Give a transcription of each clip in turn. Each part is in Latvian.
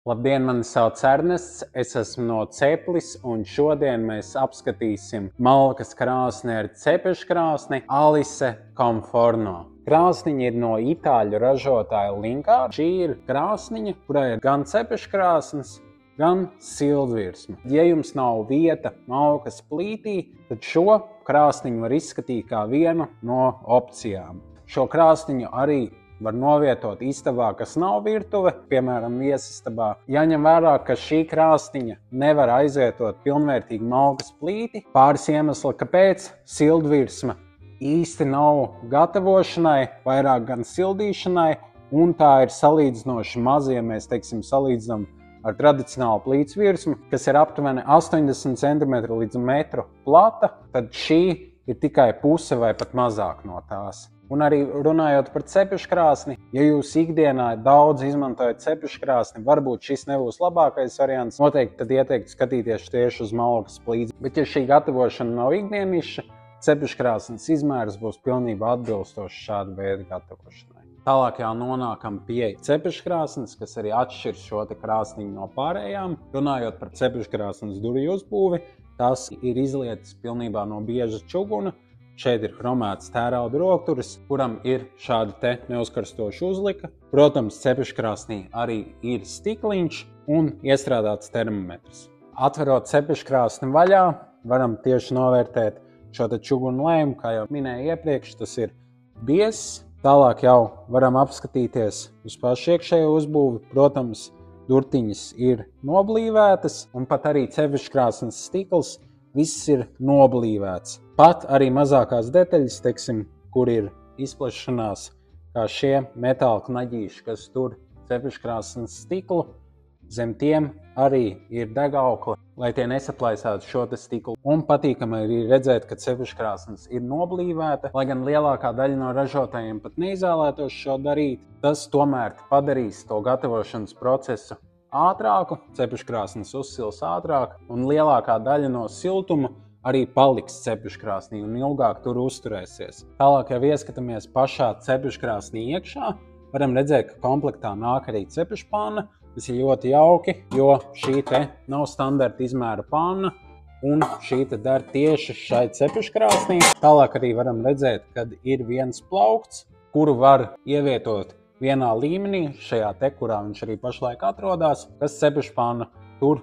Labdien, mani sauc Ernests, es esmu no Ceplis, un šodien mēs apskatīsim malkas krāsni ar cepeškrāsni Alice Conforno. Krāsniņa ir no itāļu ražotāja Linkārta. Šī ir krāsniņa, kurai ir gan cepeškrāsnes, gan sildvirsma. Ja jums nav vieta malkas plītī, tad šo krāsniņu var izskatīt kā vienu no opcijām. Šo krāsniņu arī var novietot istabā, kas nav virtuve, piemēram, viesistabā. Jāņem vērā, ka šī krāsniņa nevar aizvietot pilnvērtīgi malkas plīti. Pāris iemesli, kāpēc sildvirsma īsti nav gatavošanai, vairāk gan sildīšanai, un tā ir salīdzinoši maza, ja mēs, salīdzinām ar tradicionālu plīts virsmu, kas ir aptuveni 80 cm līdz metru plata, tad šī ir tikai puse vai pat mazāk no tās. Un arī runājot par cepeškrāsni, ja jūs ikdienā daudz izmantojat cepeškrāsni, varbūt šis nebūs labākais variants. Noteikti tad ieteiktu skatīties tieši uz malkas plīti. Bet ja šī gatavošana nav ikdienišķa, cepeškrāsnes izmērs būs pilnībā atbilstošs šāda veida gatavošanai. Tālāk jau nonākam pie cepeškrāsnes, kas arī atšķirs šo krāsniņu no pārējām. Runājot par cepeškrāsnes durvju uzbūvi, tās ir izlietas pilnībā no bieža čuguna. Šeit ir kromēts tērauda rokturis, kuram ir šāda te neuzkarstoša uzlika. Protams, cepeškrāsnī arī ir stikliņš un iestrādāts termometrs. Atverot cepeškrāsni vaļā, varam tieši novērtēt šo te čugunu lējumu, kā jau minēju iepriekš, tas ir biezs. Tālāk jau varam apskatīties uz pašu iekšējo uzbūvi. Protams, durtiņas ir noblīvētas un pat arī cepeškrāsnes stikls viss ir noblīvēts. Pat arī mazākās detaļas, kur ir izplešanās, kā šie metāla knaģīši, kas tur cepeškrāsnes stiklu, zem tiem arī ir degaukli, lai tie nesaplaisētu šo te stiklu. Un patīkami arī redzēt, ka cepeškrāsnes ir noblīvēta, lai gan lielākā daļa no ražotājiem pat neizvēlētos šo darīt. Tas tomēr padarīs to gatavošanas procesu ātrāku, cepeškrāsnes uzsils ātrāk, un lielākā daļa no siltuma arī paliks cepeškrāsnī un ilgāk tur uzturēsies. Tālāk, ja ieskatāmies pašā cepeškrāsnī iekšā, varam redzēt, ka komplektā nāk arī cepešpanna, kas ir ļoti jauki, jo šī te nav standarta izmēra panna, un šī te der tieši šai cepeškrāsnī. Tālāk arī varam redzēt, kad ir viens plaukts, kuru var ievietot vienā līmenī, šajā te, kurā viņš arī pašlaik atrodas, kas cepešpanna tur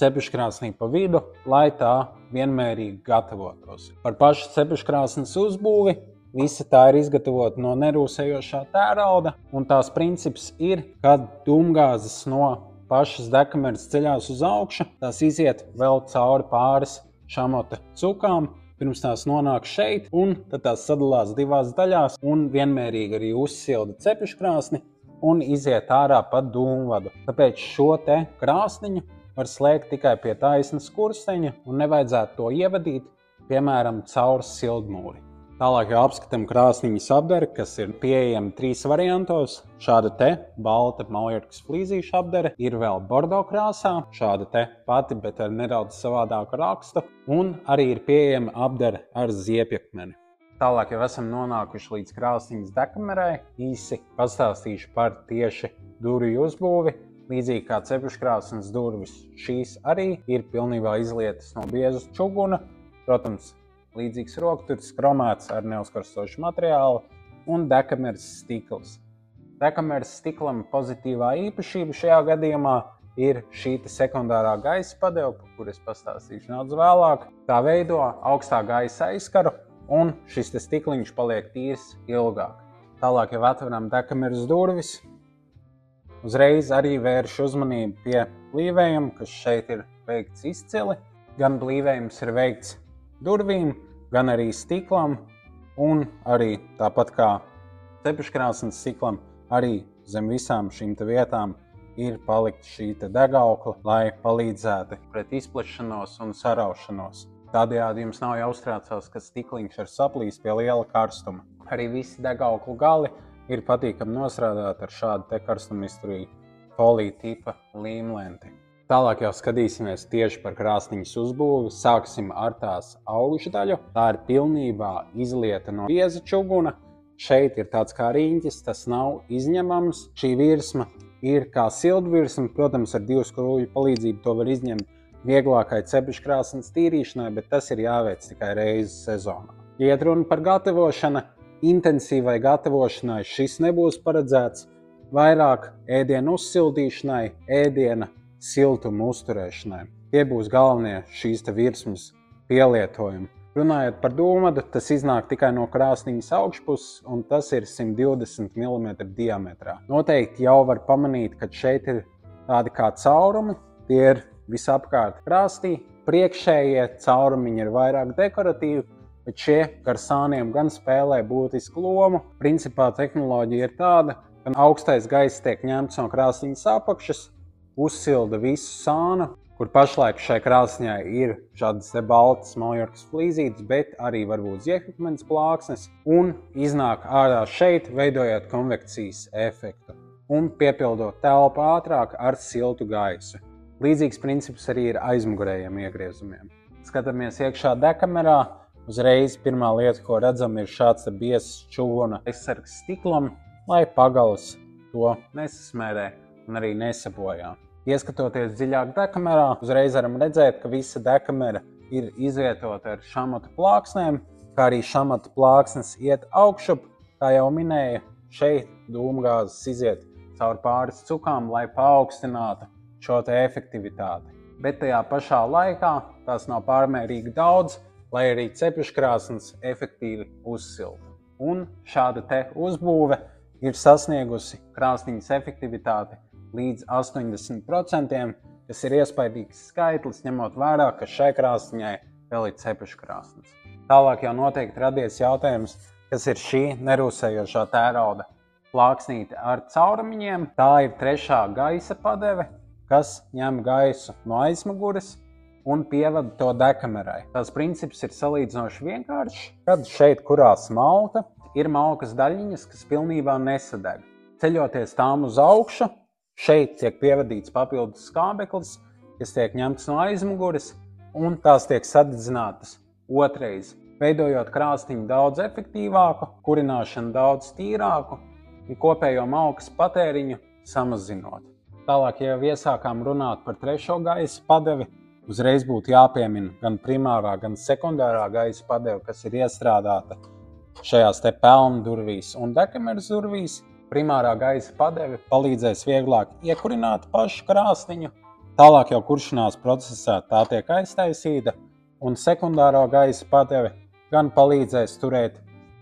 cepeškrāsnī pa vidu, lai tā vienmērīgi gatavotos. Par pašu cepeškrāsnes uzbūvi, visa tā ir izgatavota no nerūsējošā tērauda, un tās princips ir, kad dūmgāzes no pašas degkameras ceļās uz augšu, tās iziet vēl cauri pāris šamota cukām, pirms tās nonāk šeit, un tad tās sadalās divās daļās un vienmērīgi arī uzsilda cepeškrāsni un iziet ārā pa dūmvadu. Tāpēc šo te krāsniņu var slēgt tikai pie taisnas kursteņa un nevajadzētu to ievadīt, piemēram, caur sildmūri. Tālāk jau apskatām krāsniņas apdari, kas ir pieejama 3 variantos. Šāda te balta maljorkas flīzīša apdare ir vēl bordo krāsā, šāda te pati, bet ar nedaudz savādāku rakstu, un arī ir pieejama apdare ar ziepjakmeni. Tālāk jau esam nonākuši līdz krāsniņas degkamerai, īsi pastāstīšu par tieši durvju uzbūvi. Līdzīgi kā cepeškrāsnes durvis, šīs arī ir pilnībā izlietas no bieza čuguna. Protams, līdzīgs rokturis, kromēts ar neuzkarstošu materiālu un degkameras stikls. Degkameras stiklam pozitīvā īpašība šajā gadījumā ir šī sekundārā gaisa padeve, par kuru es pastāstīšu nedaudz vēlāk. Tā veido augstā gaisa aizskaru un šis stikliņš paliek tīrs ilgāk. Tālāk jau atveram degkameras durvis. Uzreiz arī vēršu uzmanību pie blīvējuma, kas šeit ir veikts izcili. Gan blīvējums ir veikts durvīm, gan arī stiklam, un arī tāpat kā cepeškrāsnes stiklam, arī zem visām šīm te vietām ir palikt šī te degaukla, lai palīdzētu pret izplešanos un saraušanos. Tādējādi jums nav jāuztraucās, ka stikliņš var saplīst pie liela karstuma. Arī visi degauklu gali ir patīkami nostrādāt ar šādu te karstumizturīgu foliju tipa līmlenti. Tālāk jau skatīsimies tieši par krāsniņas uzbūvi. Sāksim ar tās augšdaļu. Tā ir pilnībā izlieta no bieza čuguna. Šeit ir tāds kā riņķis, tas nav izņemams. Šī virsma ir kā sildvirsma, protams, ar 2 skrūvju palīdzību to var izņemt vieglākai cepeškrāsnes tīrīšanai, bet tas ir jāveic tikai reizi sezonā. Ja iet runa par gatavošanu, intensīvai gatavošanai šis nebūs paredzēts, vairāk ēdienu uzsildīšanai, ēdiena siltuma uzturēšanai. Tie būs galvenie šīs virsmas pielietojumi. Runājot par dūmadu, tas iznāk tikai no krāsniņas augšpuses, un tas ir 120 mm diametrā. Noteikti jau var pamanīt, ka šeit ir tādi kā caurumi, tie ir visapkārt krāstī. Priekšējie caurumiņi ir vairāk dekoratīvi, bet šie gar sāniem gan spēlē būtisku lomu. Principā tehnoloģija ir tāda, ka augstais gaiss tiek ņemts no krāsniņas apakšas, uzsilda visu sānu, kur pašlaik šai krāsņai ir šādas baltas maljorkas flīzītes, bet arī varbūt ziehakmens plāksnes, un iznāk ārā šeit, veidojot konvekcijas efektu un piepildot telpu ātrāk ar siltu gaisu. Līdzīgs princips arī ir aizmugurējiem iegriezumiem. Skatāmies iekšā dekamerā, uzreiz pirmā lieta, ko redzam, ir šāds biezs čuguna aizsargs stiklam, lai pagalis to nesasmērē un arī nesabojā. Ieskatoties dziļāk dekamerā, uzreiz varam redzēt, ka visa dekamera ir izvietota ar šamata plāksnēm, kā arī šamata plāksnes iet augšup, kā jau minēja, šeit dūmgāzes iziet caur pāris cukām, lai paaugstinātu šo efektivitāti. Bet tajā pašā laikā tās nav pārmērīgi daudz, lai arī cepeškrāsnes efektīvi uzsiltu. Un šāda uzbūve ir sasniegusi krāsniņas efektivitāti līdz 80%, kas ir iespaidīgs skaitlis, ņemot vērā, ka šai krāsniņai vēl ir cepeškrāsnes. Tālāk jau noteikti radies jautājums, kas ir šī nerūsējošā tērauda plāksnīte ar caurumiņiem. Tā ir 3. gaisa padeve, kas ņem gaisu no aizmugures un pievada to dekamerai. Tās princips ir salīdzinoši vienkāršs, kad šeit kurās malka, ir malkas daļiņas, kas pilnībā nesadeg. Ceļoties tām uz augšu, šeit tiek pievadīts papildus skābeklis, kas tiek ņemts no aizmugures, un tās tiek sadedzinātas otrais, veidojot krāsniņu daudz efektīvāku, kurināšanu daudz tīrāku un kopējo malkas patēriņu samazinot. Tālāk, ja jau iesākām runāt par 3. gaisa padevi, uzreiz būtu jāpiemina gan primārā, gan sekundārā gaisa padeve, kas ir iestrādāta šajās pelnu durvīs un dekameras durvīs. Primārā gaisa padeve palīdzēs vieglāk iekurināt pašu krāsniņu, tālāk jau kuršanās procesā tā tiek aiztaisīta, un sekundārā gaisa padeve gan palīdzēs turēt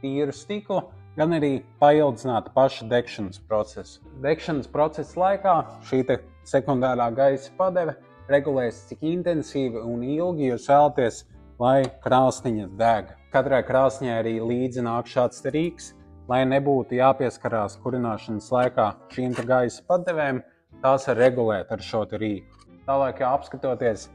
tīru stiklu, gan arī paildzināt pašu degšanas procesu. Degšanas procesa laikā šī sekundārā gaisa padeve regulēs, cik intensīvi un ilgi jūs vēlaties, lai krāsniņa deg. Katrai krāsniņai arī līdzi nāk šāds rīks, lai nebūtu jāpieskarās kurināšanas laikā šīm gaisa padevēm, tās var regulēt ar šo rīku. Tālāk, jau apskatoties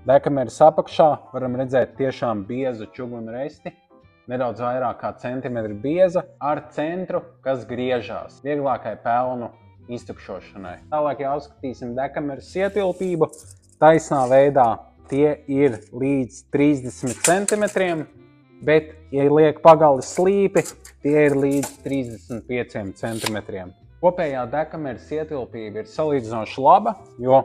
dekameras apakšā, varam redzēt tiešām biezu čugunu resti, nedaudz vairāk kā centimetru bieza, ar centru, kas griežās vieglākai pelnu iztukšošanai. Tālāk, jau apskatīsim dekameras ietilpību. Taisnā veidā tie ir līdz 30 centimetriem, bet, ja liek pagali slīpi, tie ir līdz 35 centimetriem. Kopējā dekameras ietilpība ir salīdzinoši laba, jo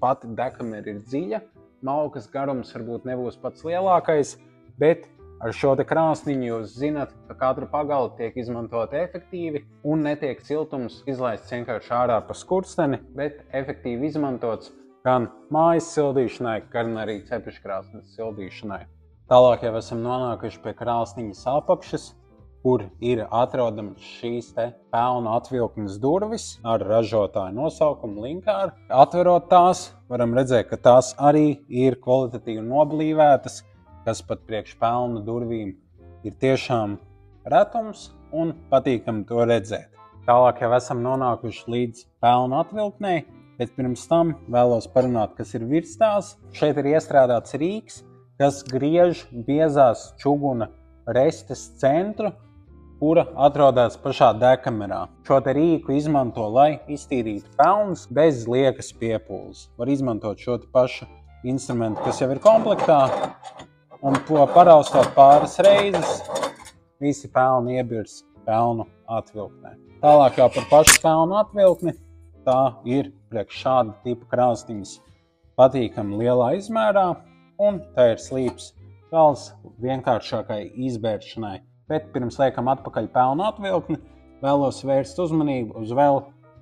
pati dekamera ir dziļa, malkas garums varbūt nebūs pats lielākais, bet ar šo krāsniņu jūs zinat, ka katra pagali tiek izmantota efektīvi un netiek siltums izlaists vienkārši ārā pa skursteni, bet efektīvi izmantots gan mājas sildīšanai, gan arī cepeškrāsnes sildīšanai. Tālāk jau esam nonākuši pie krāsniņas apakšas, kur ir atrodams šīs pelnu atvilknes durvis ar ražotāju nosaukumu Linkāra. Atverot tās, varam redzēt, ka tās arī ir kvalitatīvi noblīvētas, kas pat priekš pelnu durvīm ir tiešām retums un patīkami to redzēt. Tālāk jau esam nonākuši līdz pelnu atvilknei, bet pirms tam vēlos parunāt, kas ir virs tās. Šeit ir iestrādāts rīks, kas griež biezās čuguna restes centru, kura atrodas pašā dekamerā. Šo rīku izmanto, lai iztīrītu pelnus bez liekas piepūles. Var izmantot šo pašu instrumentu, kas jau ir komplektā, un to paraustot pāris reizes, visi pelni iebirs pelnu atvilknē. Tālāk jau par pašu pelnu atvilkni. tā ir priekš šāda tipa krāsniņas patīkami lielā izmērā, un tā ir slīps gals vienkāršākai izbēršanai. Bet pirms liekam atpakaļ pelnu atvilkni, vēlos vērst uzmanību uz vēl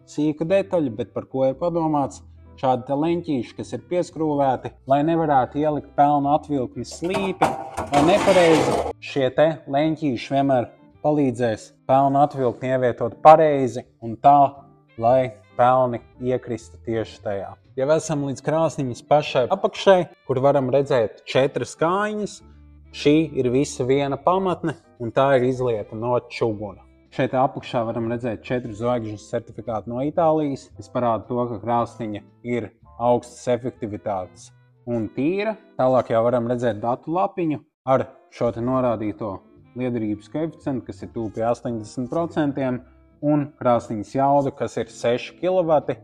sīku detaļu, bet par ko ir padomāts. Šādi leņķīši, kas ir pieskrūvēti, lai nevarētu ielikt pelnu atvilkni slīpi vai nepareizi. Šie te leņķīši vienmēr palīdzēs pelnu atvilkni ievietot pareizi un tā, lai pelni iekristu tieši tajā. Jau esam līdz krāsniņas pašai apakšai, kur varam redzēt 4 kājiņas. Šī ir visa viena pamatne, un tā ir izlieta no čuguna. Šeit apakšā varam redzēt 4 zvaigžņu certifikātu no Itālijas, kas parāda to, ka krāsniņa ir augstas efektivitātes un tīra. Tālāk jau varam redzēt datu lapiņu ar šo te norādīto liederības koeficientu, kas ir tuvu pie 80%, un krāsniņas jaudu, kas ir 6 kW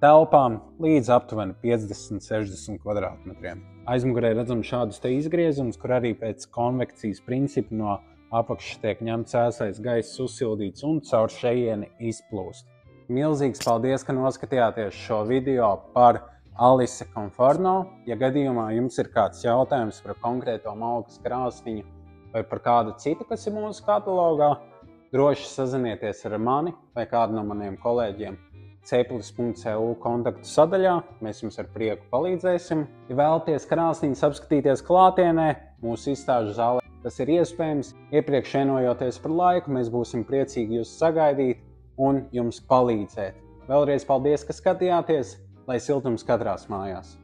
telpām līdz aptuveni 50-60 kvadrātmetriem. Aizmugurē redzam šādus te izgriezumus, kur arī pēc konvekcijas principa no apakšas tiek ņemts ēsais gaiss, uzsildīts un caur šejieni izplūst. Milzīgs paldies, ka noskatījāties šo video par Alice Conforno. Ja gadījumā jums ir kāds jautājums par konkrēto malkas krāsniņu vai par kādu citu, kas ir mūsu katalogā, droši sazinieties ar mani vai kādu no maniem kolēģiem ceplis.eu kontaktu sadaļā. Mēs jums ar prieku palīdzēsim. Ja vēlaties krāsniņas apskatīties klātienē, mūsu izstāžu zālē, tas ir iespējams. Iepriekš vienojoties par laiku, mēs būsim priecīgi jūs sagaidīt un jums palīdzēt. Vēlreiz paldies, ka skatījāties, lai siltums katrās mājās!